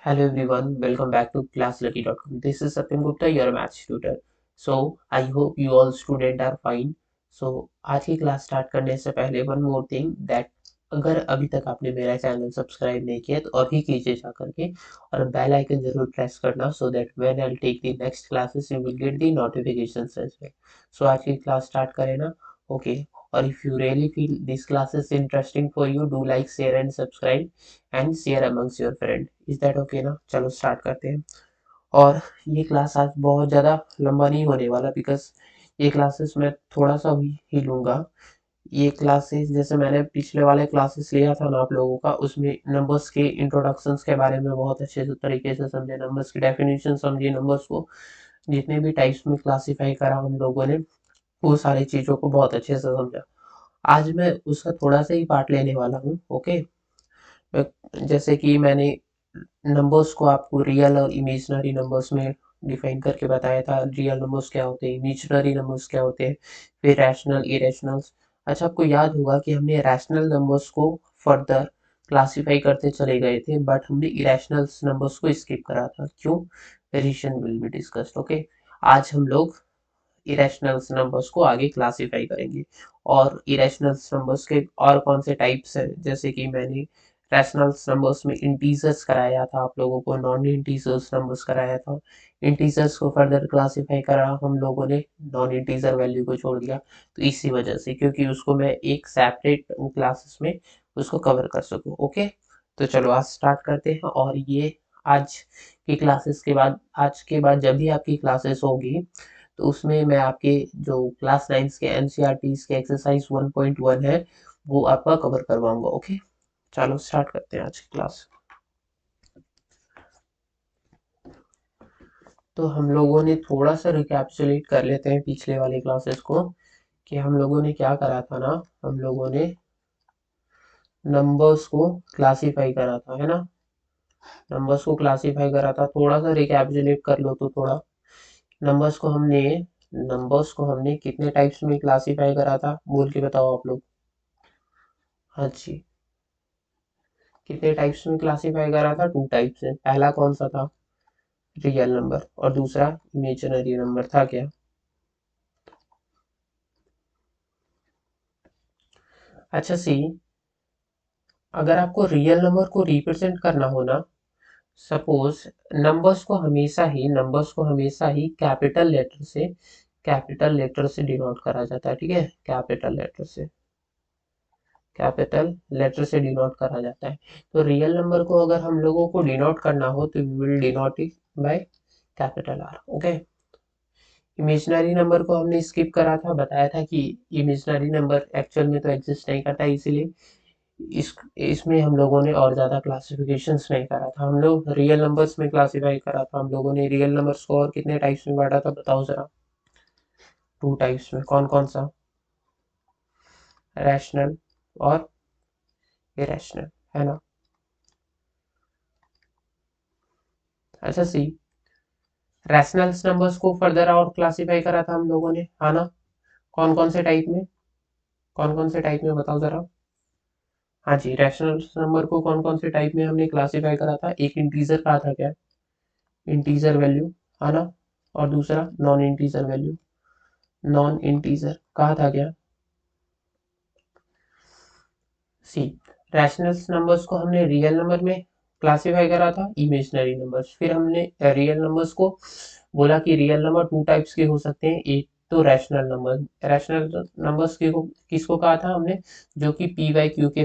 Hello everyone, welcome back to classlucky.com. This is Satyam Gupta, your maths tutor. So I hope you all students are fine. So आज की class start करने से पहले one more thing that अगर अभी तक आपने मेरा चैनल सब्सक्राइब नहीं किया तो अभी कीजिए जा करके और बेल आइकन जरूर प्रेस करना so that when I take the next classes you will get the notifications as well. So आज की क्लास स्टार्ट करें ना. ओके. और if you really feel this class is interesting for you do like share and subscribe and share amongst your friend. Is that okay ना. चलो start करते हैं. और ये क्लास आज बहुत ज़्यादा लंबा नहीं होने वाला बिकॉज ये क्लासेस मैं थोड़ा सा ही लूँगा. ये क्लासेस जैसे मैंने पिछले वाले क्लासेस लिया था ना आप लोगों का, उसमें नंबर्स के इंट्रोडक्शंस के बारे में बहुत अच्छे से तरीके से समझे, नंबर्स की डेफिनेशन समझी, नंबर्स को जितने भी टाइप्स में क्लासीफाई करा हम लोगों ने वो सारी चीज़ों को बहुत अच्छे से समझा. आज मैं उसका थोड़ा सा ही पार्ट लेने वाला हूँ. ओके. जैसे कि मैंने नंबर्स को आपको रियल और इमेजिनरी नंबर्स में डिफाइन करके बताया था. रियल नंबर्स क्या होते हैं, इमेजिनरी नंबर्स क्या होते हैं, फिर रैशनल इरेशनल्स. अच्छा, आपको याद होगा कि हमने रैशनल नंबर्स को फर्दर क्लासिफाई करते चले गए थे बट हमने इरेशनल नंबर्स को स्किप करा था. क्यों? Variation will be discussed. Okay. आज हम लोग इरेशनल्स नंबर्स को आगे क्लासिफाई करेंगे. और इरेशनल्स नंबर्स के और कौन से टाइप्स हैं, जैसे कि मैंने रैशनल्स नंबर्स में इंटीजर्स कराया था आप लोगों को, नॉन इंटीजर्स नंबर्स कराया था. इंटीजर्स को फर्दर क्लासिफाई करा हम लोगों ने, नॉन इंटीजर वैल्यू को छोड़ दिया. तो इसी वजह से, क्योंकि उसको मैं एक सेपरेट क्लासेस में उसको कवर कर सकूं. ओके. तो चलो आज स्टार्ट करते हैं. और ये आज की क्लासेस के बाद, आज के बाद जब भी आपकी क्लासेस होगी तो उसमें मैं आपके जो क्लास नाइन्थ के एनसीईआरटीज के एक्सरसाइज 1.1 है वो आपका कवर करवाऊंगा. ओके. चलो स्टार्ट करते हैं आज की क्लास. तो हम लोगों ने थोड़ा सा रिकैप्चुलेट कर लेते हैं पिछले वाली क्लासेस को कि हम लोगों ने क्या करा था ना. हम लोगों ने नंबर्स को क्लासिफाई करा था, है ना. नंबर्स को क्लासिफाई करा था. थोड़ा सा रिकैप्चुलेट कर लो तो थोड़ा. नंबर्स को हमने कितने टाइप्स में क्लासिफाई करा था बोल के बताओ आप लोग. हाँ जी. कितने टाइप्स में क्लासिफाई करा था? टू टाइप्स में. पहला कौन सा था? Real number. और दूसरा इमेजिनरी नंबर था क्या? अच्छा सी, अगर आपको रियल नंबर को रिप्रेजेंट करना हो ना, सपोज नंबर्स को हमेशा ही कैपिटल लेटर से डिनोट करा जाता है. ठीक है. कैपिटल लेटर से डिनोट करा जाता है. तो रियल नंबर को अगर हम लोगों को डिनोट करना हो तो we will denote it by capital R. Okay. Imaginary number को हमने स्किप करा था, बताया था कि इमेजिनरी नंबर एक्चुअल में तो एग्जिस्ट नहीं करता, इसीलिए इसमें हम लोगों ने और ज़्यादा क्लासिफिकेशंस नहीं करा था. हम लोग रियल नंबर्स में क्लासिफाई करा था. हम लोगों ने रियल नंबर्स को और कितने टाइप्स में बांटा था बताओ ज़रा. टू टाइप्स में. कौन कौन सा? रैशनल और इरेशनल, है ना. अच्छा सी, रैशनल्स नंबर्स को फर्दर और क्लासिफाई करा था हम लोगों ने, है ना. कौन कौन से टाइप में? कौन कौन से टाइप में बताओ ज़रा. हाँ जी, रैशनल नंबर को कौन कौन से टाइप में हमने क्लासिफाई करा था? एक इंटीजर कहा था क्या? इंटीजर वैल्यू, है ना. और दूसरा non integer value. Non integer कहा था क्या? सी, रैशनल नंबर्स को हमने रियल नंबर में क्लासिफाई करा था, इमेजिनरी नंबर्स. फिर हमने रियल नंबर्स को बोला कि रियल नंबर टू टाइप्स के हो सकते हैं. एक तो रैशनल नंबर. रैशनल नंबर्स के को किसको कहा था हमने? जो कि पी वाई क्यू के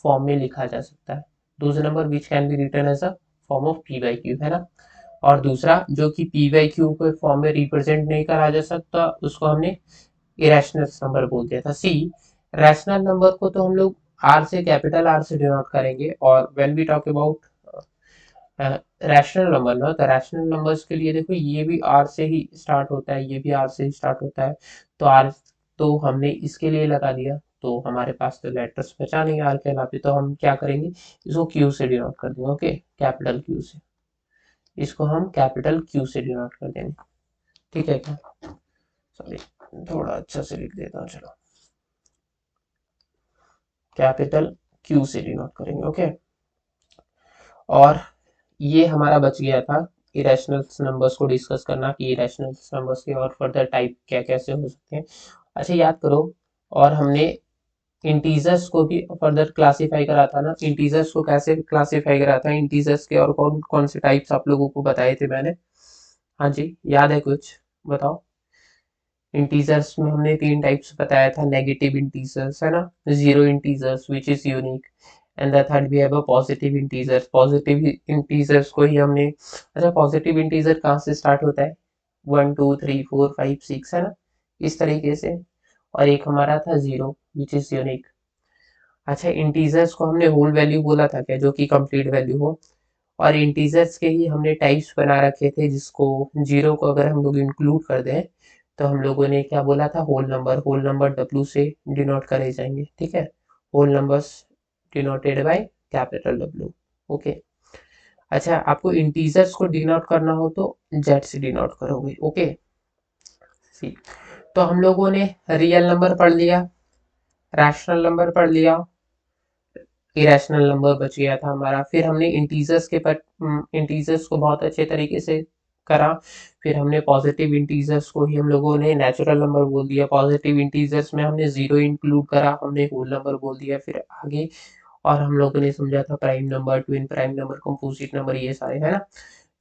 फॉर्म में लिखा जा सकता है. दूसरा number which can be written as a form of P Y Q, है ना. और दूसरा जो कि पी वाई क्यू के फॉर्म में रिप्रेजेंट नहीं करा जा सकता उसको हमने इरेशनल नंबर बोल दिया था. सी, रैशनल नंबर को तो हम लोग आर से, कैपिटल आर से डिनोट करेंगे. और when we talk about rational number ना, तो रैशनल नंबर्स के लिए देखो ये भी आर से ही स्टार्ट होता है, ये भी आर से ही स्टार्ट होता है. तो आर तो हमने इसके लिए लगा दिया, तो हमारे पास तो लेटर्स बचा नहीं आर के अलावा. तो हम क्या करेंगे, इसको क्यू से डिनोट कर देंगे. ओके. कैपिटल क्यू से. इसको हम कैपिटल क्यू से डिनोट कर देंगे. ठीक है क्या? सॉरी, थोड़ा अच्छा से लिख देता हूँ. चलो, कैपिटल क्यू से डिनोट करेंगे. ओके. और ये हमारा बच गया था इरेशनल नंबर्स को डिस्कस करना कि इरेशनल नंबर्स के और फर्दर टाइप क्या कैसे हो सकते हैं। अच्छा याद करो, और हमने इंटीजर्स को भी फर्दर क्लासिफाई करा था ना, इंटीजर्स को कैसे क्लासिफाई करा था, इंटीजर्स के और कौन कौन से टाइप्स आप लोगों को बताए थे मैंने। हाँ जी, याद है कुछ, बताओ। इंटीजर्स में हमने तीन टाइप्स बताया था, नेगेटिव इंटीजर्स है ना, zero integers which is unique, and the third we have a positive integers. Positive integers को ही हमने, अच्छा पॉजिटिव इंटीजर कहाँ से स्टार्ट होता है, 1 2 3 4 5 6 है ना, इस तरीके से। और एक हमारा था जीरो विच इज यूनिक। अच्छा इंटीजर्स को हमने होल वैल्यू बोला था क्या, जो कि कंप्लीट वैल्यू हो। और इंटीजर्स के ही हमने टाइप्स बना रखे थे, जिसको जीरो को अगर हम लोग इंक्लूड कर दें तो हम लोगों ने क्या बोला था, होल नंबर। होल नंबर डब्ल्यू से डिनोट करे जाएंगे, ठीक है। Whole numbers denoted by capital W. Okay. अच्छा आपको इंटीजर्स को डिनोट करना हो तो जेड से डिनोट करोगे, ओके। सी, तो हम लोगों ने रियल नंबर पढ़ लिया, रैशनल नंबर पढ़ लिया, इरेशनल नंबर बच गया था हमारा। फिर हमने इंटीजर्स के पर इंटीजर्स को बहुत अच्छे तरीके से करा। फिर हमने पॉजिटिव इंटीजर्स को ही हम लोगों ने नेचुरल नंबर बोल दिया, पॉजिटिव इंटीजर्स में हमने जीरो इंक्लूड करा, हमने होल नंबर बोल दिया। फिर आगे और हम लोगों ने समझा था prime number, twin prime number, composite number, ये सारे है ना।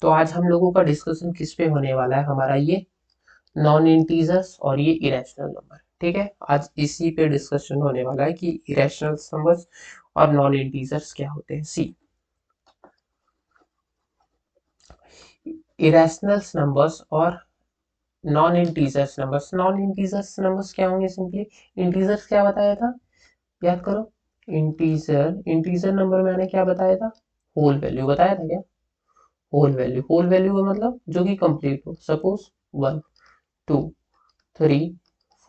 तो आज हम लोगों का डिस्कशन किस पे होने वाला है, हमारा ये नॉन इंटीजर्स और ये इरेशनल नंबर, ठीक है। आज इसी पे डिस्कशन होने वाला है कि इरेशनल नंबर्स और नॉन इंटीजर्स क्या होते हैं। सी, इरेशनल नंबर्स और non integers numbers. Non integers numbers क्या होंगे, सिंपली इंटीजर्स क्या बताया था, याद करो। इंटीजर, इंटीजर नंबर मैंने क्या बताया था, होल वैल्यू बताया था क्या। होल वैल्यू, होल वैल्यू का मतलब जो कि कंप्लीट हो, सपोज 1 2 3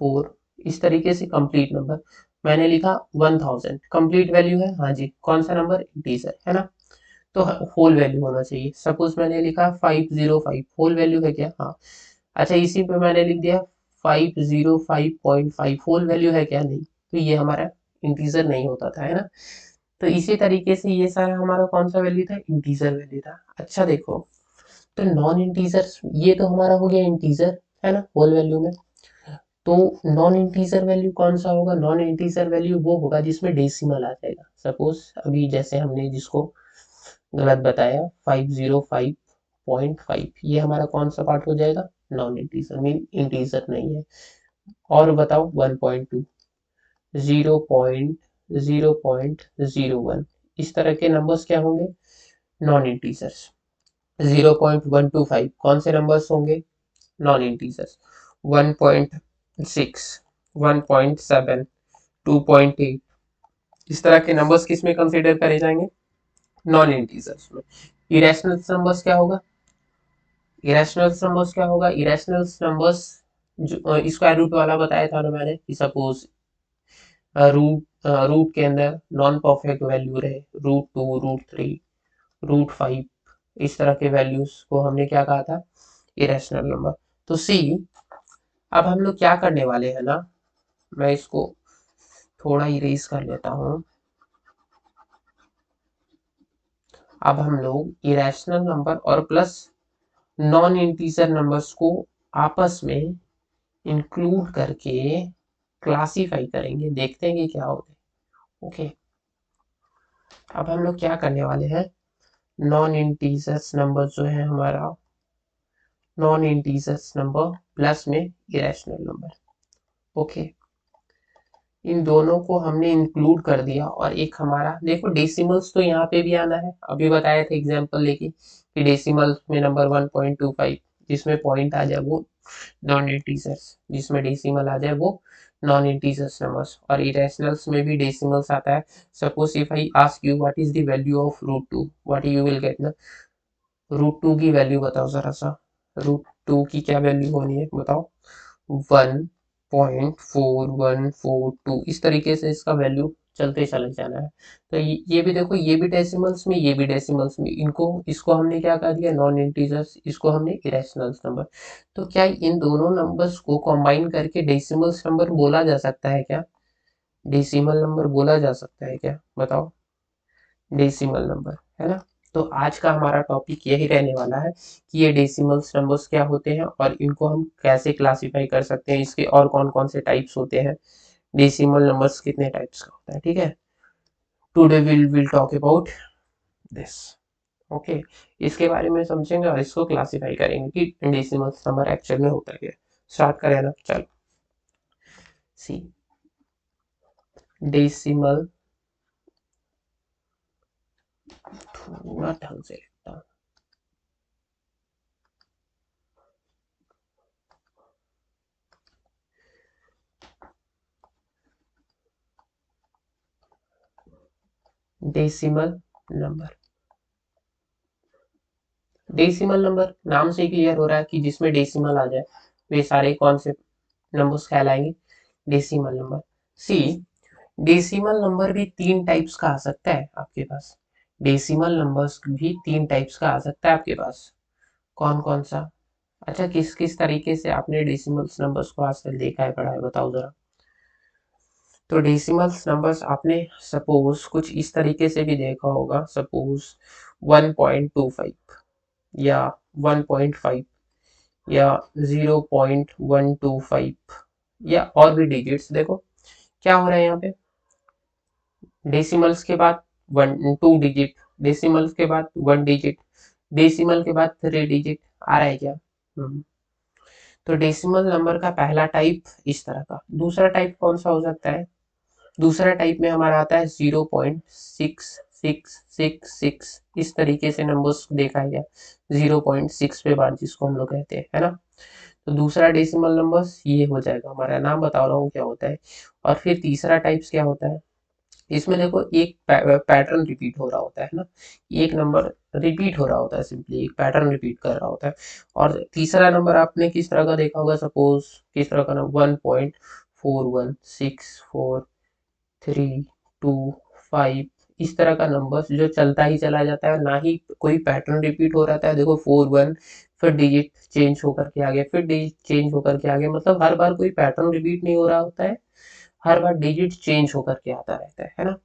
4, इस तरीके से कंप्लीट नंबर। मैंने लिखा 1000 कंप्लीट वैल्यू है, हाँ जी, कौन सा नंबर, इंटीजर है ना। तो होल वैल्यू होना चाहिए। सपोज मैंने लिखा 505, होल वैल्यू है क्या, हाँ। अच्छा इसी पे मैंने लिख दिया 505.5, होल वैल्यू है क्या, नहीं। तो ये हमारा इंटीजर नहीं होता था, है ना। तो इसी तरीके से ये सारा हमारा कौन सा वैल्यू था, इंटीजर वैल्यू था। अच्छा देखो, तो नॉन इंटीजर, ये तो हमारा हो गया इंटीजर, है ना, होल वैल्यू में। तो नॉन इंटीजर वैल्यू कौन सा होगा, नॉन इंटीजर वैल्यू वो होगा जिसमें डेसिमल आ जाएगा। सपोज अभी जैसे हमने जिसको गलत बताया 505.5, ये हमारा कौन सा पार्ट हो जाएगा, नॉन इंटीजर, मीन इंटीजर नहीं है। और बताओ 1.2, 0.0.01, इस तरह के नंबर्स क्या होंगे, नॉन इंटीजर्स। 0.125 कौन से नंबर्स होंगे, नॉन इंटीजर्स। 1.6, 1.7, 2.8, इस तरह के नंबर्स किस में कंसीडर करे जाएंगे, नॉन इंटीजर्स में। इरेशनल नंबर्स क्या होगा, इरेशनल नंबर्स क्या होगा, इरेशनल नंबर्स जो स्क्वायर रूट वाला बताया था ना मैंने, कि सपोज रूट के अंदर नॉन परफेक्ट वैल्यू रहे, √2, √3, √5, इस तरह के वैल्यूज को हमने क्या कहा था, इरेशनल नंबर। तो सी, अब हम लोग क्या करने वाले हैं ना, मैं इसको थोड़ा इरेज कर लेता हूँ। अब हम लोग इरेशनल नंबर और प्लस नॉन इंटीजर नंबर्स को आपस में इंक्लूड करके क्लासीफाई करेंगे, देखते हैं कि क्या होता है, ओके। अब हम लोग क्या करने वाले हैं, नॉन इंटीजर्स नंबर जो है हमारा, नॉन इंटीजर्स नंबर प्लस में इरेशनल नंबर, ओके। इन दोनों को हमने इंक्लूड कर दिया। और एक हमारा देखो डेसिमल्स तो यहाँ पे भी आना है, अभी बताया था एग्जांपल लेके कि डेसिमल में नंबर 1.25, जिसमें पॉइंट आ जाए वो नॉन इंटीजर्स, जिसमें डेसिमल आ जाए वो नॉन इंटीजर्स नंबर्स। और इरेशनल्स में भी डेसिमल्स आता है। Suppose if I ask you what is the value of √2, what you will gate ना, √2 की वैल्यू बताओ जरा सा, √2 की क्या वैल्यू होनी है बताओ, 1.4142, इस तरीके से इसका वैल्यू चलते चले जाना है। तो ये भी देखो, ये भी डेसिमल्स में, ये भी डेसिमल्स में, इनको इसको हमने क्या कर दिया, नॉन इंटीजर्स, इसको हमने इरेशनल्स नंबर। तो क्या इन दोनों नंबर्स को कंबाइन करके डेसिमल्स नंबर बोला जा सकता है क्या, डेसिमल नंबर बोला जा सकता है क्या, बताओ, डेसिमल नंबर है ना। तो आज का हमारा टॉपिक यही रहने वाला है कि ये डेसिमल्स नंबर्स क्या होते हैं और इनको हम कैसे क्लासिफाई कर सकते हैं, इसके और कौन कौन से टाइप्स होते हैं, डेसिमल नंबर्स कितने टाइप्स का होता है। ठीक है, today will talk about this. Okay, इसके बारे में समझेंगे और इसको क्लासिफाई करेंगे कि डेसिमल्स नंबर एक्चुअल में होता है क्या। स्टार्ट करें ना, चलो। सी, डेसिमल, थोड़ा ढंग से लिखता हूँ। डेसिमल नंबर, डेसिमल नंबर नाम से क्लियर हो रहा है कि जिसमें डेसिमल आ जाए वे सारे कौन से नंबर्स कहलाएंगे, डेसिमल नंबर। सी, डेसिमल नंबर भी तीन टाइप्स का आ सकता है आपके पास। डेसिमल नंबर्स भी तीन टाइप्स का आ सकता है आपके पास। कौन कौन सा? अच्छा, किस किस तरीके से आपने डेसिमल्स नंबर्स को आज तक देखा है, पढ़ा है, बताओ जरा। तो डेसिमल्स नंबर्स आपने सपोज कुछ इस तरीके से भी देखा होगा, सपोज 1.25 या 1.5 या 0.125 या और भी डिजिट्स। देखो क्या हो रहा है यहाँ पे, डेसिमल्स के बाद 1 2 डिजिट, डेसिमल्स के बाद 1 डिजिट, डेसिमल के बाद 3 डिजिट आ रहा है क्या। तो डेसिमल नंबर का पहला टाइप इस तरह का। दूसरा टाइप कौन सा हो सकता है, दूसरा टाइप में हमारा आता है 0.6666, इस तरीके से नंबर्स देखा गया, 0.6 पे बार जिसको हम लोग कहते हैं, है ना। तो दूसरा डेसिमल नंबर्स ये हो जाएगा हमारा, नाम बता रहा हूँ क्या होता है। और फिर तीसरा टाइप्स क्या होता है, इसमें देखो एक पैटर्न रिपीट हो रहा होता है ना, एक नंबर रिपीट हो रहा होता है, सिंपली एक पैटर्न रिपीट कर रहा होता है। और तीसरा नंबर आपने किस तरह का देखा होगा, सपोज किस तरह का ना, 1.41641325, इस तरह का नंबर जो चलता ही चला जाता है, ना ही कोई पैटर्न रिपीट हो रहता है। देखो 41, फिर डिजिट चेंज होकर के आ गया, फिर डिजिट चेंज होकर के आ गया, मतलब हर बार कोई पैटर्न रिपीट नहीं हो रहा होता है, हर बार डिजिट चेंज होकर के आता रहता है ना।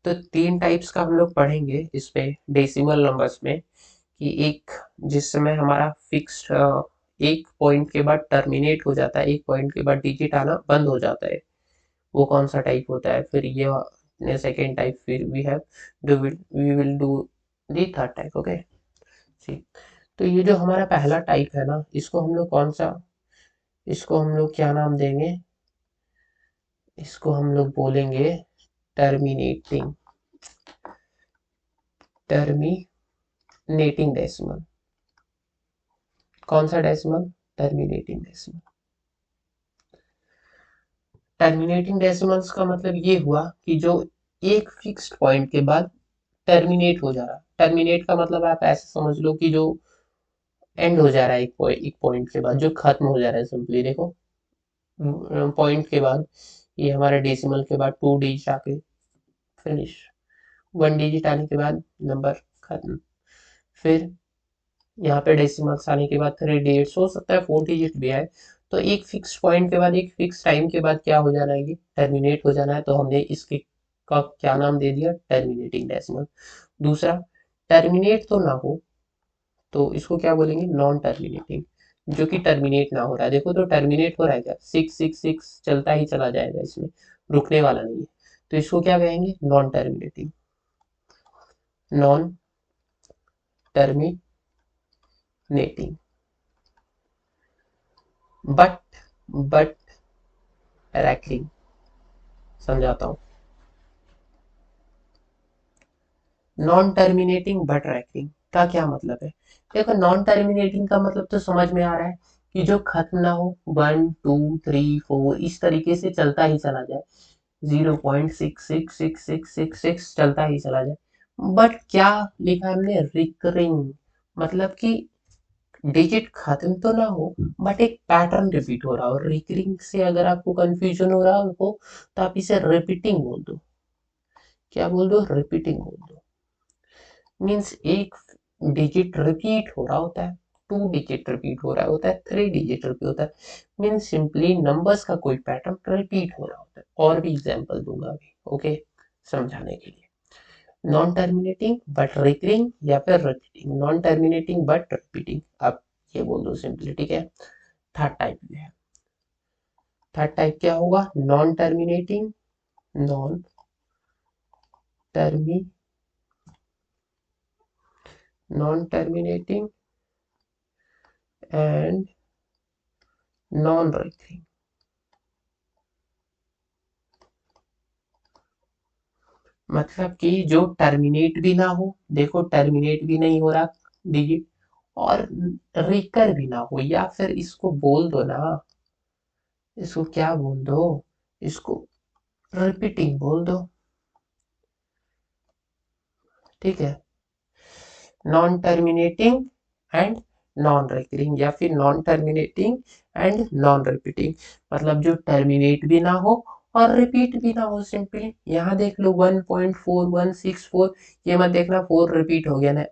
तो तीन टाइप्स का हम लोग पढ़ेंगे इस पे डेसिमल नंबर्स में, कि एक जिस समय हमारा फिक्स्ड एक पॉइंट के बाद टर्मिनेट हो जाता है, एक पॉइंट के बाद डिजिट आना बंद हो जाता है, वो कौन सा टाइप होता है। फिर ये सेकेंड टाइप, फिर we will do the third type. Okay, ठीक। तो ये जो हमारा पहला टाइप है ना, इसको हम लोग कौन सा, इसको हम लोग क्या नाम देंगे, इसको हम लोग बोलेंगे टर्मिनेटिंग, टर्मिनेटिंग डेसिमल। कौन सा decimal, terminating decimal. Terminating decimals का मतलब ये हुआ कि जो एक फिक्स्ड पॉइंट के बाद टर्मिनेट हो जा रहा। टर्मिनेट का मतलब आप ऐसे समझ लो कि जो एंड हो जा रहा है, एक पॉइंट के बाद जो खत्म हो जा रहा है, सिंपली देखो पॉइंट के बाद ये हमारे डेसिमल के बाद 2 डिजिट आके फिनिश, 1 डिजिट आने के बाद नंबर खत्म, फिर यहाँ पे डेसिमल्स आने के बाद 3 डिजिट्स, हो सकता है 4 डिजिट भी आए। तो एक फिक्स पॉइंट के बाद, एक फिक्स टाइम के बाद क्या हो जाना है, ये टर्मिनेट हो जाना है, तो हमने इसके का क्या नाम दे दिया, टर्मिनेटिंग डेसिमल। दूसरा, टर्मिनेट तो ना हो तो इसको क्या बोलेंगे, नॉन टर्मिनेटिंग, जो कि टर्मिनेट ना हो रहा है। देखो तो टर्मिनेट हो रहा है क्या, 666 चलता ही चला जाएगा, इसमें रुकने वाला नहीं है, तो इसको क्या कहेंगे, non terminating, non terminating. But but recurring, समझाता हूँ। नॉन टर्मिनेटिंग बट रैकलिंग का क्या मतलब है, देखो नॉन टर्मिनेटिंग का मतलब तो समझ में आ रहा है कि जो खत्म ना हो, 1 2 3 4 इस तरीके से चलता ही चला जाए, 0.666666 चलता ही चला जाए। बट क्या लिखा हमने, रिकरिंग, मतलब कि डिजिट खत्म तो ना हो बट एक पैटर्न रिपीट हो रहा हो। रिकरिंग से अगर आपको कंफ्यूजन हो रहा हो तो आप इसे रिपीटिंग बोल दो। क्या बोल दो, रिपीटिंग बोल दो। मीन्स एक डिजिट रिपीट हो रहा होता है, 2 डिजिट रिपीट हो रहा होता है, 3 डिजिट रिपीट होता है, मीन्स सिंपली नंबर्स का कोई पैटर्न रिपीट हो रहा होता है। और भी एग्जांपल दूंगा अभी, ओके, समझाने के लिए। नॉन टर्मिनेटिंग बट रिकरिंग या फिर repeating, non terminating but repeating, अब ये बोल दो सिंपली, ठीक है। थर्ड टाइप ये है, थर्ड टाइप क्या होगा, नॉन टर्मिनेटिंग, नॉन टर्मी non terminating and non recurring. मतलब कि जो टर्मिनेट भी ना हो, देखो टर्मिनेट भी नहीं हो रहा डिजिट, और रिकर भी ना हो, या फिर इसको बोल दो ना, इसको क्या बोल दो, इसको रिपीटिंग बोल दो, ठीक है। Non terminating and non recurring, या फिर non terminating and non repeating, मतलब जो टर्मिनेट भी ना हो और रिपीट भी ना हो। सिंपली यहाँ देख लो 1.4164, ये मत देखना 4 रिपीट हो गया ना,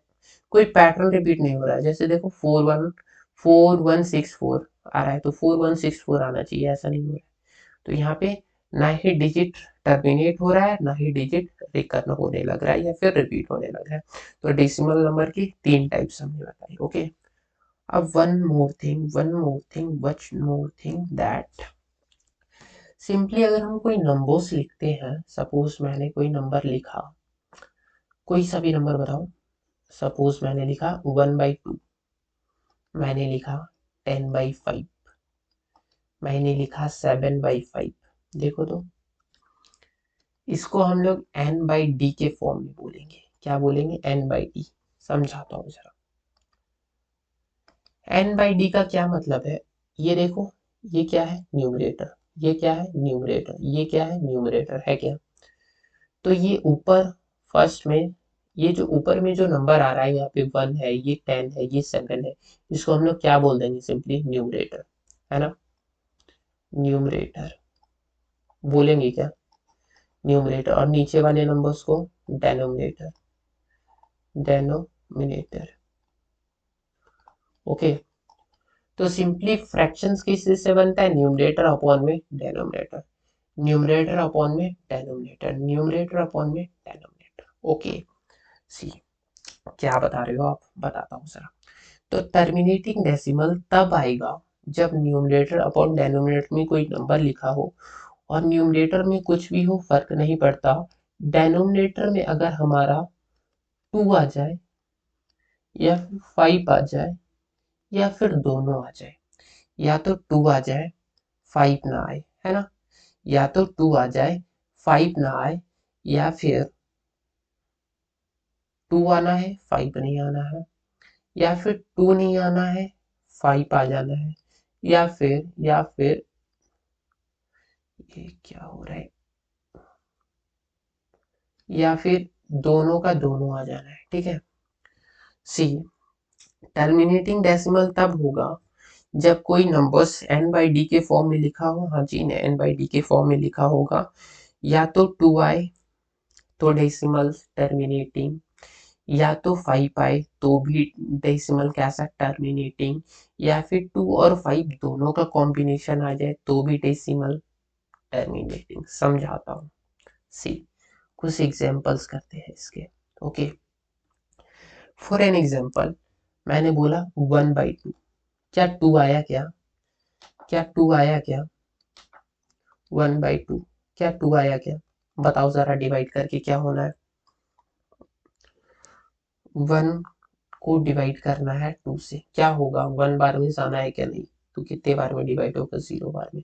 कोई पैटर्न रिपीट नहीं हो रहा है। जैसे देखो 414164 आ रहा है, तो 4164 आना चाहिए, ऐसा नहीं हो रहा है। तो यहाँ पे ना ही डिजिट टर्मिनेट हो रहा है, ना ही डिजिट रिकर्न होने लग रहा है या फिर रिपीट होने लग रहा है। तो डेसिमल नंबर की 3 टाइप्स हमने बताई, ओके। अब one more thing that simply अगर हम कोई नंबर्स लिखते हैं, सपोज मैंने कोई नंबर लिखा, कोई सा भी नंबर बताओ, सपोज मैंने लिखा 1/2, मैंने लिखा 10/5, मैंने लिखा 7/5, देखो तो इसको हम लोग n/d के फॉर्म में बोलेंगे। क्या बोलेंगे, n/d। समझाता हूँ जरा, n/d का क्या मतलब है, ये देखो, ये क्या है न्यूमरेटर, ये क्या है न्यूमरेटर, ये क्या है न्यूमरेटर, है क्या। तो ये ऊपर फर्स्ट में, ये जो ऊपर में जो नंबर आ रहा है, यहाँ पे 1 है, ये 10 है, ये 7 है, इसको हम लोग क्या बोल देंगे, सिंपली न्यूमरेटर, है ना। न्यूमरेटर बोलेंगे क्या, न्यूमरेटर, और नीचे वाले नंबर्स को डेनोमिनेटर, डेनोमिनेटर, ओके। तो सिंपली फ्रैक्शंस किस चीज से बनता है, न्यूमरेटर अपॉन में डेनोमिनेटर, न्यूमरेटर अपॉन में डेनोमिनेटर, न्यूमरेटर अपॉन में डेनोमिनेटर, ओके। सी, क्या बता रहे हो आप, बताता हूँ सर। तो टर्मिनेटिंग डेसिमल तब आएगा जब न्यूमरेटर अपॉन डेनोमिनेटर में कोई नंबर लिखा हो, और न्यूमरेटर में कुछ भी हो फर्क नहीं पड़ता, डेनोमिनेटर में अगर हमारा 2 आ जाए या फिर 5 आ जाए या फिर दोनों आ जाए, या तो 2 आ जाए 5 ना आए, है ना, या तो 2 आ जाए 5 ना आए, या फिर 2 आना है 5 नहीं आना है, या फिर 2 नहीं आना है 5 आ जाना है, या फिर ये क्या हो रहा है, या फिर दोनों का दोनों आ जाना है, ठीक है। सी, टर्मिनेटिंग डेसिमल तब होगा जब कोई नंबर्स n/d के फॉर्म में लिखा हो, हाँ जी ने n/d के फॉर्म में लिखा होगा, या तो 2 आए तो डेसिमल टर्मिनेटिंग, या तो 5 आए तो भी डेसिमल कैसा टर्मिनेटिंग, या फिर 2 और 5 दोनों का कॉम्बिनेशन आ जाए तो भी डेसिमल टर्मिनेटिंग। समझाता हूँ, सी, कुछ एग्जांपल्स करते हैं इसके, ओके। फॉर एन एग्जांपल, मैंने बोला 1/2, क्या 2 आया क्या, क्या 2 आया क्या, 1/2, क्या 2 आया क्या, बताओ जरा, डिवाइड करके क्या होना है, 1 को डिवाइड करना है 2 से, क्या होगा, 1 बार में जाना है क्या, नहीं, तो कितने बार में डिवाइड होगा, 0 बार में।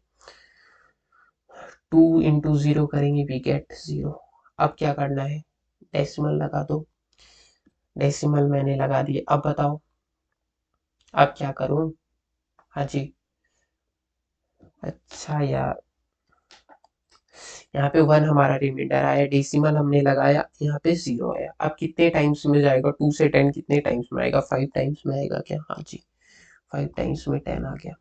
2 इंटू 0 करेंगे, वी गेट 0। अब क्या करना है, डेसिमल लगा दो, डेसिमल मैंने लगा दिए, अब बताओ अब क्या करूं, हाँ जी, अच्छा यार, यहाँ पे 1 हमारा रिमाइंडर आया, डेसिमल हमने लगाया, यहाँ पे 0 आया। अब कितने टाइम्स में जाएगा, 2 से 10 कितने टाइम्स में आएगा, 5 टाइम्स में आएगा क्या, हाँ जी, 5 टाइम्स में 10 आ गया।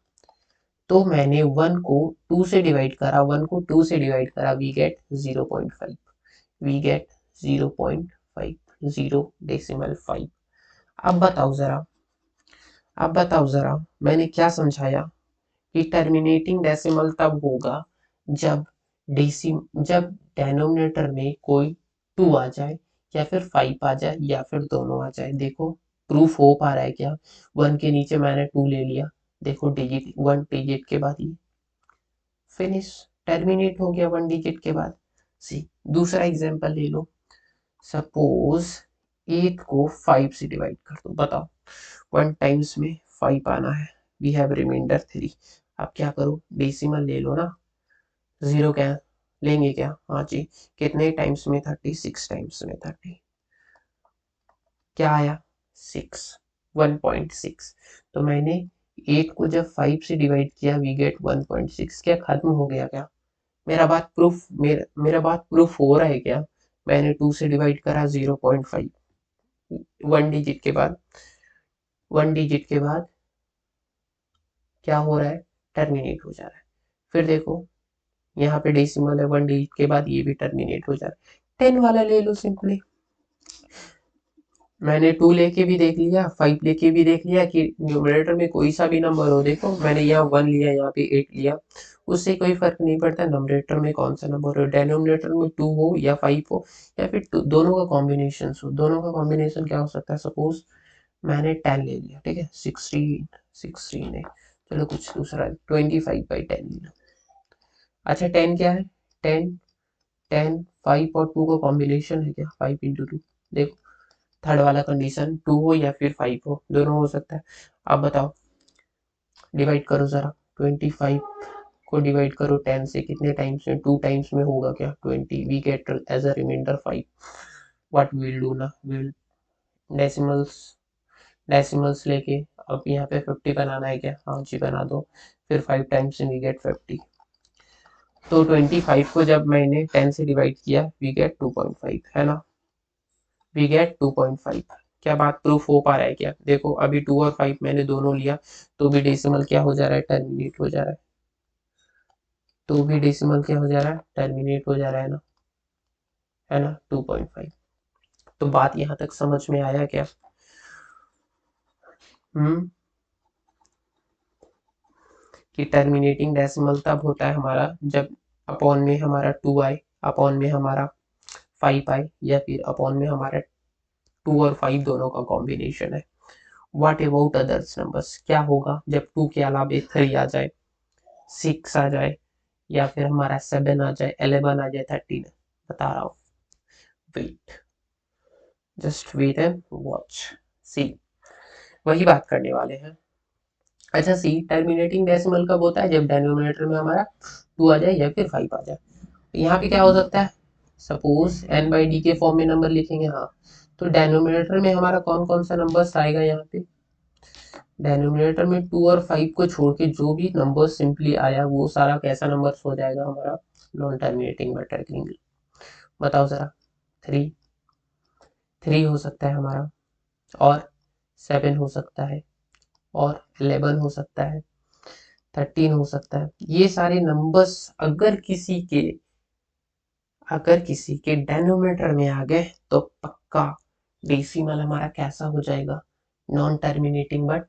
तो मैंने 1 को 2 से डिवाइड करा, 1 को 2 से डिवाइड करा, वी गेट 0.5, वी गेट 0.5, 0.5। अब बताओ जरा, अब बताओ जरा, मैंने क्या समझाया, कि टर्मिनेटिंग डेसिमल तब होगा जब जब डेनोमिनेटर में कोई 2 आ जाए, या फिर 5 आ जाए या फिर दोनों आ जाए। देखो प्रूफ हो पा रहा है क्या? 1 के नीचे मैंने 2 ले लिया, देखो डिजिट 1 डिजिट के बाद ये फिनिश, टर्मिनेट हो गया 1 डिजिट के बाद। सी दूसरा एग्जांपल ले लो, सपोज 8 को 5 से डिवाइड कर दो, बताओ 1 टाइम्स में 5 आना है, वी हैव रिमाइंडर 3। अब क्या करो, डेसिमल ले लो ना, जीरो क्या लेंगे क्या? हाँ जी, कितने टाइम्स में 30, 6 टाइम्स में 30, क्या आया 6, 1.6। तो मैंने 8 को जब 5 से डिवाइड किया वी गेट 1.6। क्या खत्म हो गया क्या? मेरा बात प्रूफ हो रहा है क्या? मैंने 2 से डिवाइड करा 0.5, 1 डिजिट के बाद, 1 डिजिट के बाद क्या हो रहा है, टर्मिनेट हो जा रहा है। फिर देखो यहाँ पे डेसिमल है, 1 डिजिट के बाद ये भी टर्मिनेट हो जा रहा है। 10 वाला ले लो सिंपली, मैंने 2 लेके भी देख लिया, 5 लेके भी देख लिया कि न्यूमरेटर में कोई सा भी नंबर हो। देखो मैंने यहाँ 1 लिया, यहाँ पे 8 लिया, उससे कोई फर्क नहीं पड़ता नंबरेटर में कौन सा नंबर हो, डेनोमिनेटर में 2 हो या 5 हो या फिर दोनों का कॉम्बिनेशन हो। दोनों का कॉम्बिनेशन क्या हो सकता है, सपोज मैंने 10 ले लिया, ठीक है, 16 है, चलो कुछ दूसरा 25/10 ले लो। अच्छा 10 क्या है, 10 10 5 और 2 का कॉम्बिनेशन है क्या, 5 × 2। देखो थर्ड वाला कंडीशन 2 हो या फिर 5 हो, दोनों हो सकता है। अब बताओ डिवाइड करो जरा, 25 को डिवाइड करो 10 से, कितने टाइम्स में, 2 टाइम्स में होगा क्या, 20, we get as a reminder 5। What will do ना, विल डेसिमल्स डेसिमल्स लेके अब यहाँ पे 50 बनाना है क्या, हाँ जी बना दो, फिर 5 टाइम्स वी गेट 50। तो 25 को जब मैंने 10 से डिवाइड किया वी गेट 2.5, है ना, वी गेट 2.5। क्या बात प्रूफ हो पा रहा है क्या? देखो अभी 2 और 5 मैंने दोनों लिया तो भी डेसिमल क्या हो जा रहा है, टर्मिनेट हो जा रहा है, तो भी डेसिमल क्या हो जा रहा है, टर्मिनेट हो जा रहा है ना 2.5। तो बात यहाँ तक समझ में आया क्या? कि टर्मिनेटिंग डेसिमल तब होता है हमारा जब अपॉन में हमारा 2 आए, अपॉन में हमारा 5 आए, या फिर अपॉन में हमारा 2 और 5 दोनों का कॉम्बिनेशन है। व्हाट अबाउट अदर्स नंबर्स, क्या होगा जब 2 के अलावा 3 आ जाए, 6 आ जाए, या फिर हमारा 7 आ जाए, 11 आ जाए, 13, बता रहा हूँ, wait, just wait and watch, see वही बात करने वाले हैं। अच्छा सी टर्मिनेटिंग डेसिमल कब होता है, जब डिनोमिनेटर में हमारा 2 आ जाए या फिर 5 आ जाए। तो यहाँ पे क्या हो सकता है, सपोज n/d के फॉर्म में नंबर लिखेंगे, हाँ, तो डिनोमिनेटर में हमारा कौन कौन सा नंबर आएगा, यहाँ पे डिनोमिनेटर में 2 और 5 को छोड़ के जो भी नंबर सिंपली आया वो सारा कैसा नंबर हो जाएगा हमारा, नॉन टर्मिनेटिंग बट ट्रैकिंग। बताओ जरा, 3 3 हो सकता है हमारा, और 7 हो सकता है, और 11 हो सकता है, 13 हो सकता है। ये सारे नंबर्स अगर किसी के डेनोमिनेटर में आ गए तो पक्का डेसिमल हमारा कैसा हो जाएगा, नॉन टर्मिनेटिंग बट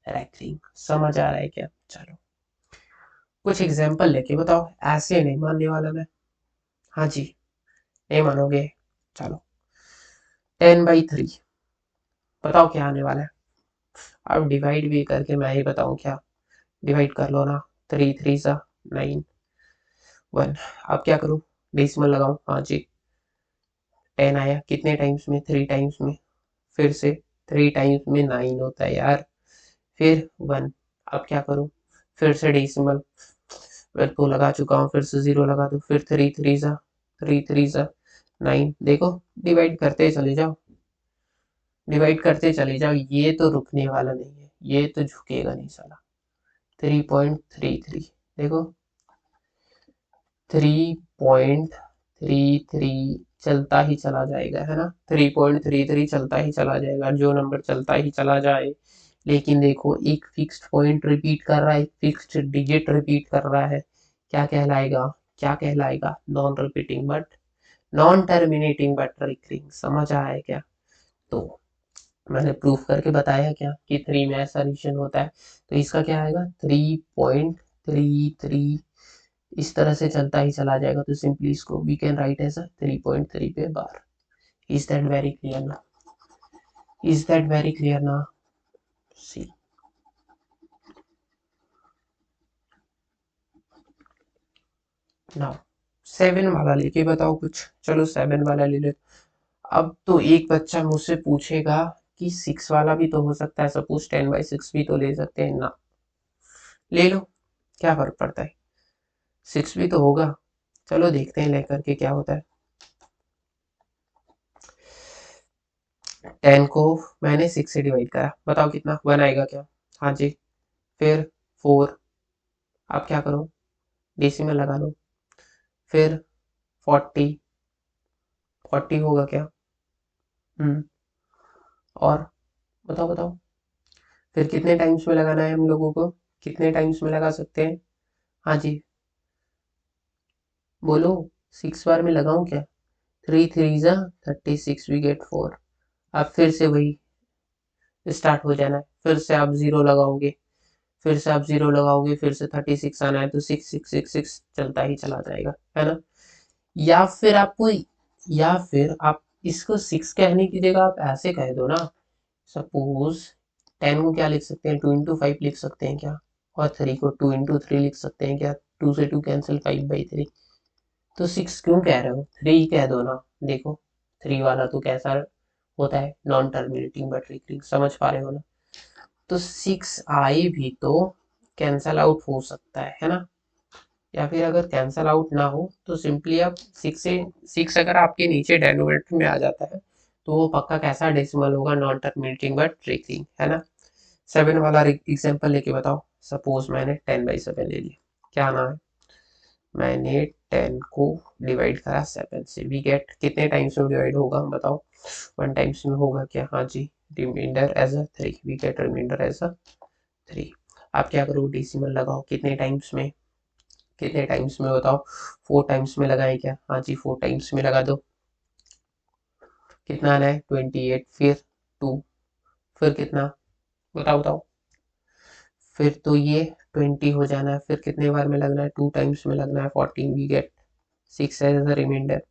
रैंकिंग। समझ आ रहा है क्या? चलो कुछ एग्जांपल लेके बताओ, ऐसे नहीं मानने वाला मैं, हाँ जी नहीं मानोगे। चलो 10/3, बताओ क्या आने वाला है। अब डिवाइड भी करके मैं ही बताऊं क्या, डिवाइड कर लो ना, 3 3 सा 9, 1। अब क्या करूं, डेसिमल लगाऊं, हाँ जी 10 आया, कितने टाइम्स में, 3 टाइम्स में, फिर से 3 टाइम्स में 9 होता है यार, फिर 1। अब क्या करूं, फिर से डेसिमल, मैं तो लगा चुका हूँ, फिर से 0 लगा दो, फिर 3 3 सा 9। देखो डिवाइड करते चले जाओ, डिवाइड करते चले जाओ, ये तो रुकने वाला नहीं है, ये तो झुकेगा नहीं साला। 3.33, देखो 3.33 चलता ही चला जाएगा, है ना, 3.33 चलता ही चला जाएगा, जो नंबर चलता ही चला जाए। लेकिन देखो एक फिक्स्ड पॉइंट रिपीट कर रहा है, एक फिक्स्ड डिजिट रिपीट कर रहा है, क्या कहलाएगा, क्या कहलाएगा, non repeating but non terminating but recurring. समझ आया है क्या? तो मैंने प्रूफ करके बताया क्या कि 3 में ऐसा रिलेशन होता है, तो इसका क्या आएगा, 3.33 इस तरह से चलता ही चला जाएगा, तो सिंपली इसको वी कैन राइट एज 3.3 पे बार। Is that very clear now? Is that very clear now? See. Now 7 वाला लेके बताओ कुछ। चलो 7 वाला ले ले। अब तो एक बच्चा मुझसे पूछेगा कि 6 वाला भी तो हो सकता है, सपोज 10/6 भी तो ले सकते हैं ना। ले लो, क्या फर्क पड़ता है, 6 भी तो होगा। चलो देखते हैं लेकर के क्या होता है। 10 को मैंने 6 से डिवाइड करा, बताओ कितना 1 आएगा क्या? हाँ जी। फिर 4, आप क्या करो, डेसिमल लगा लो। फिर 40, 40 होगा क्या? और बताओ बताओ, फिर कितने टाइम्स में लगाना है हम लोगों को, कितने टाइम्स में लगा सकते हैं? हाँ जी बोलो, 6 बार में लगाऊं क्या? 3 3 जा 36, वी गेट 4। अब फिर से वही स्टार्ट हो जाना है, फिर से आप जीरो लगाओगे, फिर से आप जीरो लगाओगे, फिर से 36 आना है, तो 6 6 6 6 चलता ही चला जाएगा, है ना। या फिर आपको, या फिर आप इसको 6 कहने की जगह आप ऐसे कह दो ना, सपोज 10 को क्या लिख सकते हैं, 2 into 5 लिख सकते हैं क्या? और 3 को 2 into 3 लिख सकते हैं क्या? 2 से 2 कैंसिल, 5/3। तो 6 क्यों कह रहे हो, 3 कह दो ना। देखो 3 वाला तो कैसा होता है, नॉन टर्मिनेटिंग बट रिकरिंग, समझ पा रहे हो ना। तो 6 आए भी तो कैंसल आउट हो सकता है ना। या फिर अगर कैंसल आउट ना हो तो सिंपली आप 6 अगर आपके नीचे डेनोमिनेटर में आ जाता है तो वो पक्का कैसा डेसिमल होगा, नॉन टर्मिनेटिंग बट रिकरिंग, है ना। 7 वाला एग्जांपल लेके बताओ। सपोज मैंने 10/7 ले लिया, क्या नाम है, मैंने 10 को डिवाइड करा 7 से, वी गेट कितने टाइम्स में डिवाइड होगा बताओ? 1 टाइम्स में होगा क्या? हाँ जी। Reminder as a 3, we get reminder as a 3। आप क्या करो, डेसिमल लगाओ, कितने टाइम्स में, कितने टाइम्स में बताओ? 4 टाइम्स में लगाए क्या? हाँ जी 4 टाइम्स में लगा दो। कितना आना है? 28। फिर 2, फिर कितना, बताओ बताओ। फिर तो ये 20 हो जाना है, फिर कितने बार में लगना है? 2 टाइम्स में लगना है, 14, we get 6 as a reminder,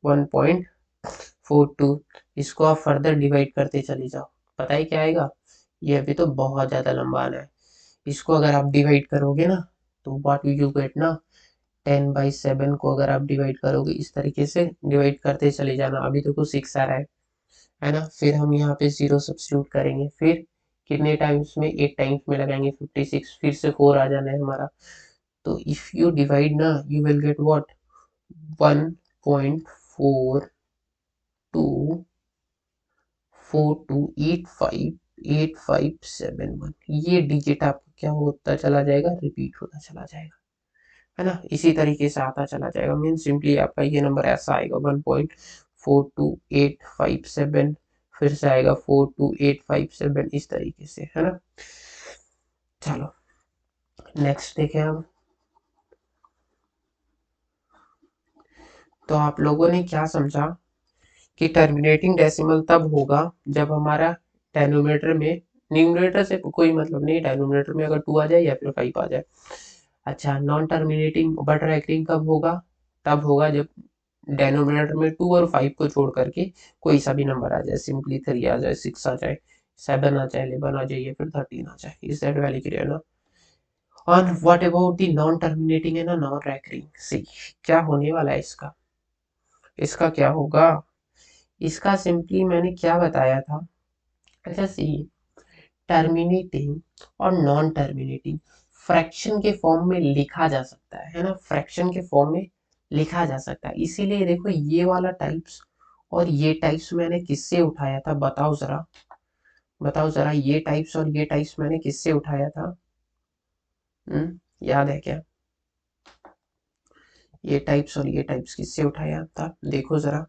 1.42। इसको आप फर्दर डिवाइड करते चले जाओ, पता ही क्या आएगा? ये अभी तो बहुत ज़्यादा लंबा आना है। इसको अगर आप डिवाइड करोगे ना तो व्हाट यू गेट ना, 10/7 को अगर आप डिवाइड करोगे इस तरीके से डिवाइड करते चले जाना, अभी तो कुछ 6 आ रहा है ना। फिर हम यहाँ पे 0 सब्स्टिट्यूट करेंगे, फिर कितने टाइम्स में, 8 टाइम्स में लगाएंगे, 56, फिर से 4 आ जाना है हमारा। तो इफ यू डिवाइड ना, यू विल गेट व्हाट, 1.42858571। ये डिजिट आपका क्या होता चला जाएगा, रिपीट होता चला जाएगा, है ना। इसी तरीके से आता चला जाएगा, मीन सिंपली आपका ये नंबर ऐसा आएगा 1.42857, फिर से आएगा 42857, इस तरीके से, है ना। चलो नेक्स्ट देखें हम। तो आप लोगों ने क्या समझा कि टर्मिनेटिंग डेसिमल तब होगा जब हमारा डेनोमिनेटर में, न्यूमरेटर से कोई मतलब नहीं, डेनोमिनेटर में अगर 2 आ जाए या फिर 5 आ जाए। अच्छा, नॉन टर्मिनेटिंग बट रैकरिंग कब होगा? तब होगा जब डेनोमिनेटर में 2 और 5 को छोड़ करके कोई सा भी नंबर आ जाए, सिंपली 3 आ जाए, 6 आ जाए, 7 आ जाए, 11 आ जाए, या फिर 13 आ जाए। इज दैट वेरी क्लियर ना? और what about the non terminating है ना, नॉन रैकरिंग, सी क्या होने वाला है इसका, इसका क्या होगा? इसका सिंपली मैंने क्या बताया था। अच्छा सी, टर्मिनेटिंग और नॉन टर्मिनेटिंग फ्रैक्शन के फॉर्म में लिखा जा सकता है ना, फ्रैक्शन के फॉर्म में लिखा जा सकता है। इसीलिए देखो ये वाला टाइप्स और ये टाइप्स मैंने किससे उठाया था, बताओ जरा, बताओ जरा, ये टाइप्स और ये टाइप्स मैंने किससे उठाया था? याद है क्या? ये टाइप्स और ये टाइप्स किससे उठाया था, देखो जरा।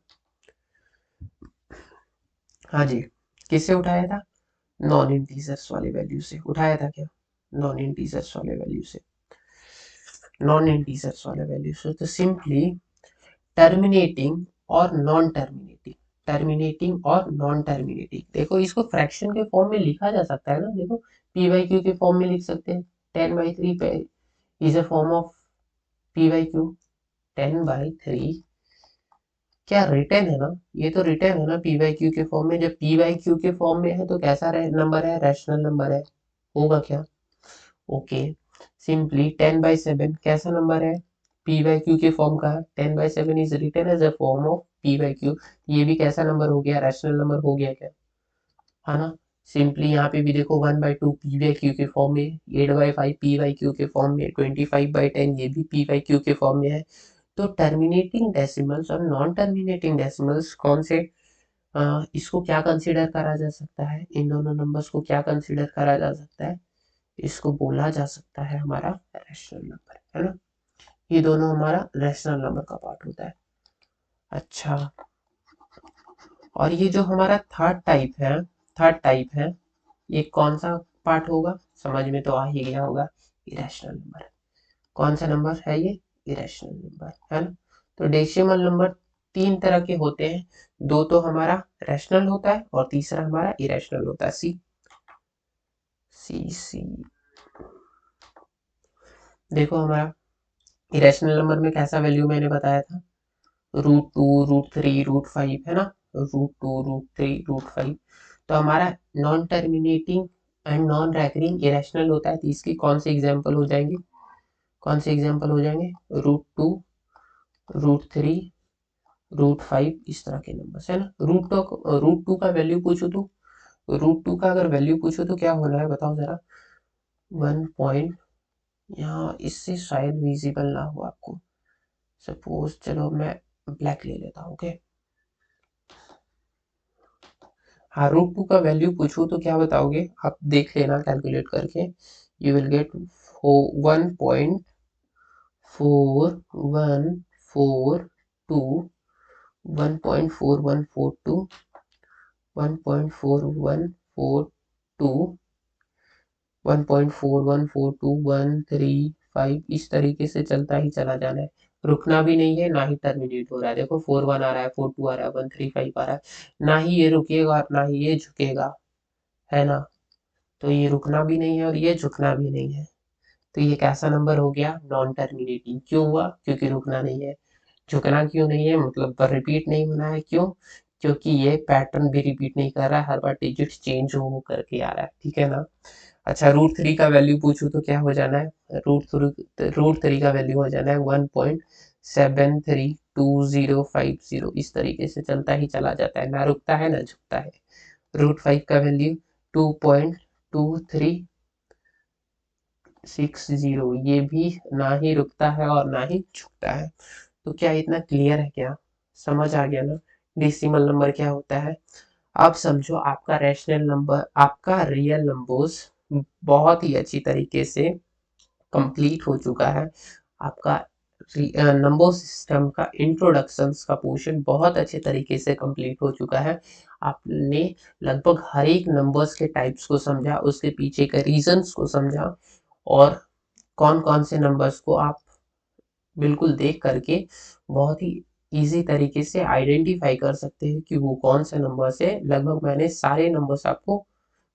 हाँ जी, किससे उठाया था? नॉन इंटीजर्स वाले वैल्यू से उठाया था क्या? नॉन इंटीजर्स वाले वैल्यू से, नॉन इंटीजर्स वाले वैल्यू से। तो सिंपली टर्मिनेटिंग और नॉन टर्मिनेटिंग, टर्मिनेटिंग और नॉन टर्मिनेटिंग, देखो इसको फ्रैक्शन के फॉर्म में लिखा जा सकता है ना। देखो p/q के फॉर्म में लिख सकते हैं, 10/3 पे is a form of p/q, 10/3 क्या रिटर्न है ना, ये तो रिटर्न है ना पी बाई क्यू के फॉर्म में। जब पी बाई क्यू के फॉर्म में है तो कैसा नंबर है, रैशनल नंबर है, होगा क्या? ओके, सिंपली 10/7 कैसा नंबर है, पी बाई क्यू के फॉर्म का है। 10/7 is written as a form of P by Q, ये भी कैसा नंबर हो गया, रैशनल नंबर हो गया क्या, है ना। सिंपली यहाँ पे भी देखो 1/2 पी बाई क्यू के फॉर्म में, 8/5 पी बाई क्यू के फॉर्म में, 25/10 ये भी पी बाई क्यू के फॉर्म में है। तो टर्मिनेटिंग डेसिमल्स और नॉन टर्मिनेटिंग डेसिमल्स कौन से, इसको क्या कंसीडर करा जा सकता है, इन दोनों नंबर्स को क्या कंसीडर करा जा सकता है, इसको बोला जा सकता है हमारा रैशनल नंबर, है ना। ये दोनों हमारा रैशनल नंबर का पार्ट होता है। अच्छा, और ये जो हमारा थर्ड टाइप है ये कौन सा पार्ट होगा, समझ में तो आ ही गया होगा, इरेशनल नंबर। कौन सा नंबर है ये, इरेशनल नंबर, है ना। तो डेसिमल नंबर तीन तरह के होते हैं, दो तो हमारा रैशनल होता है और तीसरा हमारा इरेशनल होता है। सी सी सी देखो हमारा इरेशनल नंबर में कैसा वैल्यू मैंने बताया था, √2 √3 √5, है ना। √2 √3 √5। तो हमारा non terminating and non recurring irrational होता है, तो इसकी कौन से एग्जाम्पल हो जाएंगे, कौन से एग्जाम्पल हो जाएंगे, √2 √3 √5, इस तरह के नंबर, है ना। √2 का वैल्यू पूछो तो, √2 का अगर वैल्यू पूछो तो क्या होना है बताओ जरा, 1 पॉइंट, यहाँ इससे शायद विजिबल ना हो आपको, सपोज चलो मैं ब्लैक ले लेता हूँ, ओके। हाँ, √2 का वैल्यू पूछो तो क्या बताओगे, आप देख लेना कैलकुलेट करके, यू विल गेट 1.4142, 1.4142, 1.4142, 1.4142, 135, इस तरीके से चलता ही चला जाना है, रुकना भी नहीं है, ना ही टर्मिनेट हो रहा है। देखो 41 आ रहा है, 42 आ रहा है, 135 आ रहा है, ना ही ये रुकेगा और ना ही ये झुकेगा, है ना। तो ये रुकना भी नहीं है और ये झुकना भी नहीं है, तो ये कैसा नंबर हो गया, नॉन टर्मिनेटिंग। क्यों हुआ, क्योंकि रुकना नहीं है। झुकना क्यों नहीं है, मतलब रिपीट नहीं होना है, क्यों, क्योंकि ये पैटर्न भी रिपीट नहीं कर रहा है, हर बार डिजिट चेंज हो करके आ रहा है, ठीक है ना। अच्छा, √3 का वैल्यू पूछूं तो क्या हो जाना है, √3 का वैल्यू हो जाना है 1.732050, इस तरीके से चलता ही चला जाता है, ना रुकता है ना झुकता है। √5 का वैल्यू 2.2360, ये भी ना ही रुकता है और ना ही झुकता है। तो क्या इतना क्लियर है, क्या समझ आ गया ना, डेसिमल नंबर क्या होता है। अब समझो आपका रैशनल नंबर, आपका रियल नंबर्स बहुत ही अच्छी तरीके से कंप्लीट हो चुका है। आपका नंबर सिस्टम का इंट्रोडक्शंस का पोर्शन बहुत अच्छे तरीके से कंप्लीट हो चुका है। आपने लगभग हर एक नंबर्स के टाइप्स को समझा, उसके पीछे के रीजंस को समझा, और कौन कौन से नंबर्स को आप बिल्कुल देख करके बहुत ही इजी तरीके से आइडेंटिफाई कर सकते हैं कि वो कौन से नंबर्स है। लगभग मैंने सारे नंबर्स आपको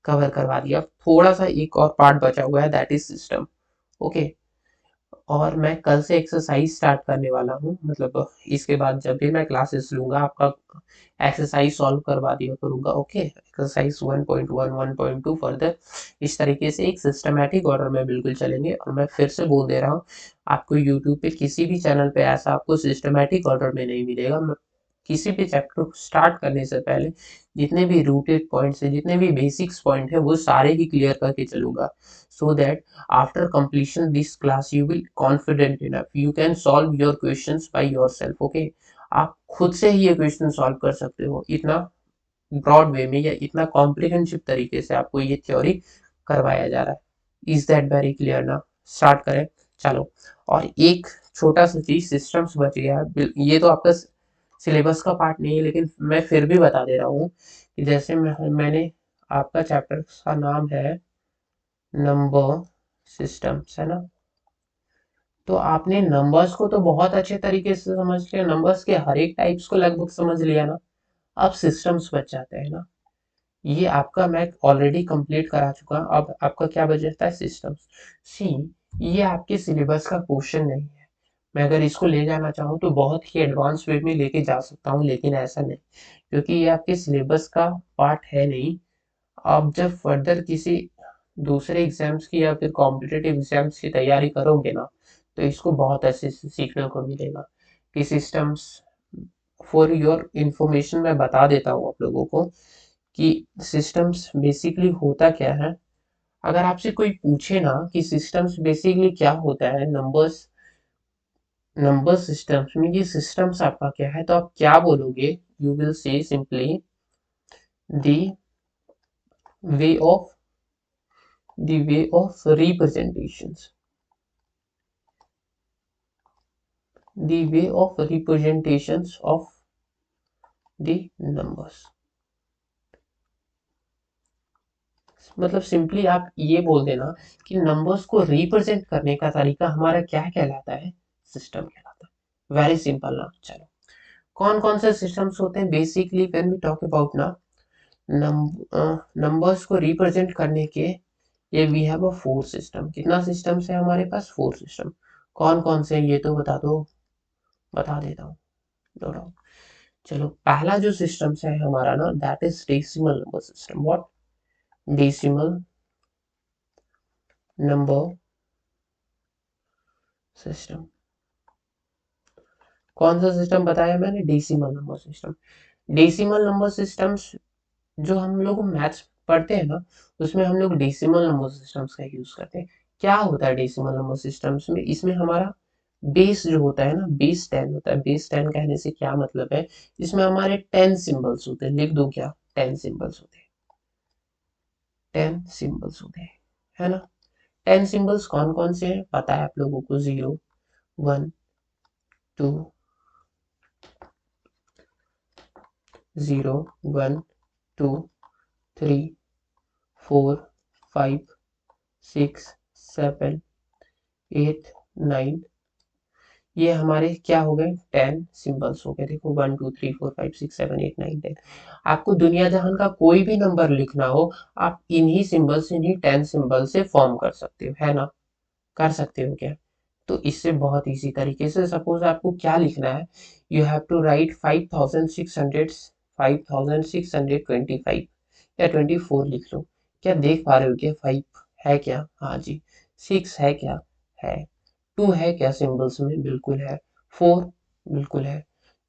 कवर करवा दिया, थोड़ा सा एक और पार्ट बचा हुआ है, दैट इज सिस्टम, ओके। और मैं कल से एक्सरसाइज स्टार्ट करने वाला हूँ, मतलब इसके बाद जब भी मैं क्लासेस लूँगा आपका एक्सरसाइज सॉल्व करवा दिया करूँगा, ओके। एक्सरसाइज 1.1 1.2 फर्दर इस तरीके से एक सिस्टमेटिक ऑर्डर में बिल्कुल चलेंगे। और मैं फिर से बोल दे रहा हूँ, आपको यूट्यूब पे किसी भी चैनल पे ऐसा आपको सिस्टमेटिक ऑर्डर में नहीं मिलेगा। मैं किसी भी चैप्टर को स्टार्ट करने से पहले जितने भी रूटेड पॉइंट्स है, जितने भी बेसिक्स पॉइंट है, वो सारे ही क्लियर करके चलूंगा, so that after completion this class you will confident enough you can solve your questions by yourself, okay। आप खुद से ही ये क्वेश्चन सॉल्व कर सकते हो, इतना ब्रॉड वे में या इतना कॉम्प्रिहेंसिव तरीके से आपको ये थ्योरी करवाया जा रहा है। इज दैट वेरी क्लियर ना, स्टार्ट करें, चलो। और एक छोटा सा चीज सिस्टम्स बच गया है, ये तो आपका सिलेबस का पार्ट नहीं है, लेकिन मैं फिर भी बता दे रहा हूँ कि जैसे मैंने आपका चैप्टर का नाम है नंबर सिस्टम्स, है ना। तो आपने नंबर्स को तो बहुत अच्छे तरीके से समझ लिया, नंबर्स के हर एक टाइप्स को लगभग समझ लिया ना। अब सिस्टम्स बच जाते हैं ना, ये आपका मैं ऑलरेडी कंप्लीट करा चुका। अब आपका क्या बच जाता है, सिस्टम्स। सी, ये आपके सिलेबस का क्वेश्चन नहीं है, मैं अगर इसको ले जाना चाहूँ तो बहुत ही एडवांस वे में लेके जा सकता हूँ, लेकिन ऐसा नहीं, क्योंकि ये आपके सिलेबस का पार्ट है नहीं। आप जब फर्दर किसी दूसरे एग्जाम्स की या फिर कॉम्पिटिटिव एग्जाम्स की तैयारी करोगे ना, तो इसको बहुत अच्छे से सीखने को मिलेगा कि सिस्टम्स, फॉर योर इंफॉर्मेशन मैं बता देता हूँ आप लोगों को कि सिस्टम्स बेसिकली होता क्या है। अगर आपसे कोई पूछे ना कि सिस्टम्स बेसिकली क्या होता है, नंबर्स नंबर सिस्टम्स में ये सिस्टम्स आपका क्या है, तो आप क्या बोलोगे? You will say simply the way of representations, the way of representations of the numbers। मतलब सिंपली आप ये बोल देना कि नंबर्स को रिप्रेजेंट करने का तरीका हमारा क्या कहलाता है, सिस्टम कहलाता है। वेरी सिंपल ना। चलो, कौन कौन से सिस्टम्स होते हैं basically when we talk about ना नंबर्स को रिप्रेजेंट करने के, ये we have a four system. कितना सिस्टम्स है हमारे पास? Four system. कौन कौन से ये तो बता दो, बता देता हूँ, नो डाउट। चलो, पहला जो सिस्टम है हमारा ना, that is decimal number system. What? Decimal number system. कौन सा सिस्टम बताया मैंने? Decimal number system. Decimal number systems जो हम लोग मैथ्स पढ़ते हैं ना, उसमें हम लोग डेसिमल नंबर सिस्टम्स का यूज करते हैं। क्या होता है डेसिमल नंबर सिस्टम्स में? इसमें हमारा बेस जो होता है ना, बेस 10 होता है। बेस 10 कहने से क्या मतलब है? इसमें हमारे 10 सिंबल्स होते हैं। लिख दो क्या? 10 सिंबल्स होते हैं। 10 सिंबल्स होते हैं, है ना। 10 सिंबल्स कौन कौन से हैं पता है आप लोगों को? 0 1 2 0 1 2 3 4 5 6 7 8 9। ये हमारे क्या हो गए? 10 सिंबल्स हो गए। देखो 1 2 3 4 5 6 7 8 9 10। आपको दुनिया जहान का कोई भी नंबर लिखना हो, आप इन्हीं सिंबल्स, इन्हीं 10 सिंबल से फॉर्म कर सकते हो, है ना। कर सकते हो क्या? तो इससे बहुत इजी तरीके से, सपोज आपको क्या लिखना है, यू हैव टू राइट 5625 या 24 लिख लो। क्या देख पा रहे हो? क्या 5 है क्या? हाँ जी। 6 है क्या? है। 2 है क्या सिंबल्स में? बिल्कुल है। 4 बिल्कुल है।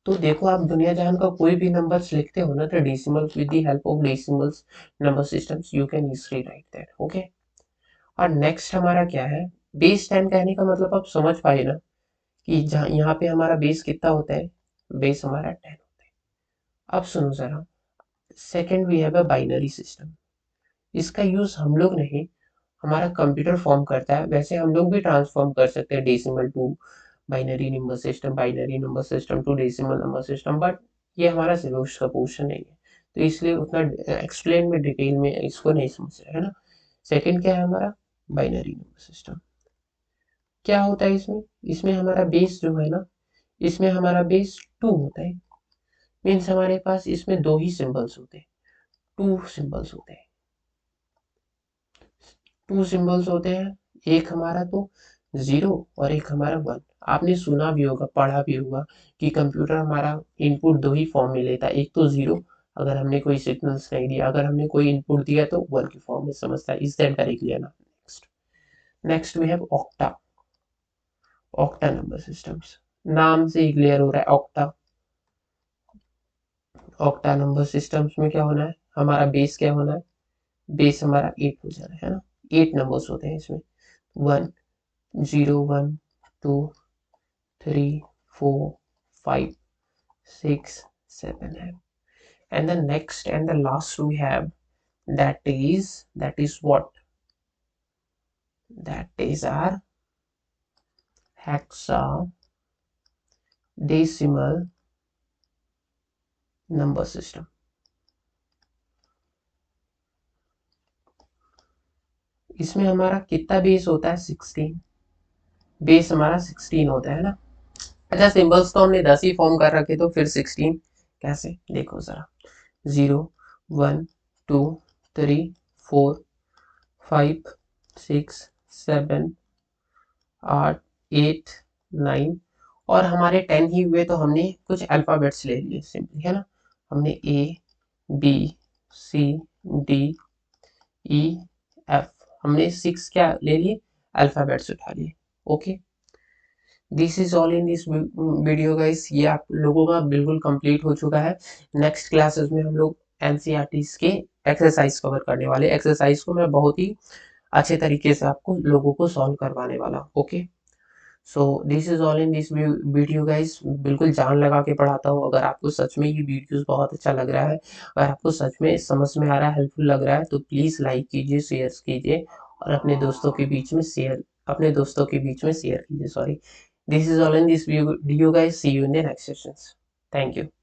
तो देखो, आप दुनिया जहान का कोई भी नंबर्स लिखते हो ना, तो decimal, with the help of decimals number systems you can easily right that. Okay. और नेक्स्ट हमारा क्या है? बेस 10 कहने का मतलब आप समझ पाए ना कि जहाँ यहाँ पे हमारा बेस कितना होता है? बेस हमारा 10 होता है। अब सुनो जरा, second we have a binary system. इसका यूज हम लोग नहीं, हमारा कंप्यूटर फॉर्म करता है। वैसे हम लोग भी ट्रांसफॉर्म कर सकते हैं decimal to binary number system, binary number system to decimal number system, but ये हमारा सिलेबस का पोर्शन नहीं है, तो इसलिए उतना एक्सप्लेन में डिटेल में इसको नहीं समझ रहे, है ना। सेकंड क्या है हमारा? Binary number system. क्या होता है इसमें? इसमें हमारा बेस जो है ना, इसमें हमारा बेस 2 होता है। मीन्स हमारे पास इसमें दो ही सिंबल्स होते हैं, 2 सिंबल्स होते हैं। 2 सिंबल्स होते हैं, एक हमारा तो 0 और एक हमारा 1। आपने सुना भी होगा, पढ़ा भी होगा कि कंप्यूटर हमारा इनपुट दो ही फॉर्म में लेता है, एक तो 0 अगर हमने कोई सिग्नल्स नहीं दिया, अगर हमने कोई इनपुट दिया तो 1 की फॉर्म में समझता है। इज दैट वेरी क्लियर ना? Next, we have octa. Octa number systems, नाम से ही क्लियर हो रहा है, ऑक्टा। ऑक्टा नंबर सिस्टम्स में क्या होना है? हमारा बेस क्या होना है? बेस हमारा 8 हो जाना है ना। 8 नंबर्स होते हैं इसमें, 1 0 1 2 3 4 5 6 7 है। And the next and the last we have, that is what? That is our hexadecimal number system। इसमें हमारा कितना बेस होता है? 16। बेस हमारा 16 होता है ना। अच्छा, सिंबल्स तो हमने 10 ही फॉर्म कर रखे, तो फिर 16 कैसे? देखो जरा, 0 1 2 3 4 5 6 7 8 8 9 और हमारे 10 ही हुए तो हमने कुछ अल्फ़ाबेट्स ले लिए सिंपली, है ना। हमने A B C D E F, हमने 6 क्या ले लिए, अल्फ़ाबेट्स उठा लिए। Okay, this is all in this video guys. ये आप लोगों का बिल्कुल कंप्लीट हो चुका है। नेक्स्ट क्लासेस में हम लोग एनसीईआरटीज के एक्सरसाइज कवर करने वाले। एक्सरसाइज को मैं बहुत ही अच्छे तरीके से आपको लोगों को सॉल्व करवाने वाला। Okay, so this is all in this video guys. बिल्कुल जान लगा के पढ़ाता हूँ। अगर आपको सच में ये वीडियोस बहुत अच्छा लग रहा है, अगर आपको सच में समझ में आ रहा है, हेल्पफुल लग रहा है, तो प्लीज़ लाइक कीजिए, शेयर कीजिए और अपने दोस्तों के बीच में शेयर कीजिए। Sorry, this is all in this video guys. See you in the next sessions. Thank you.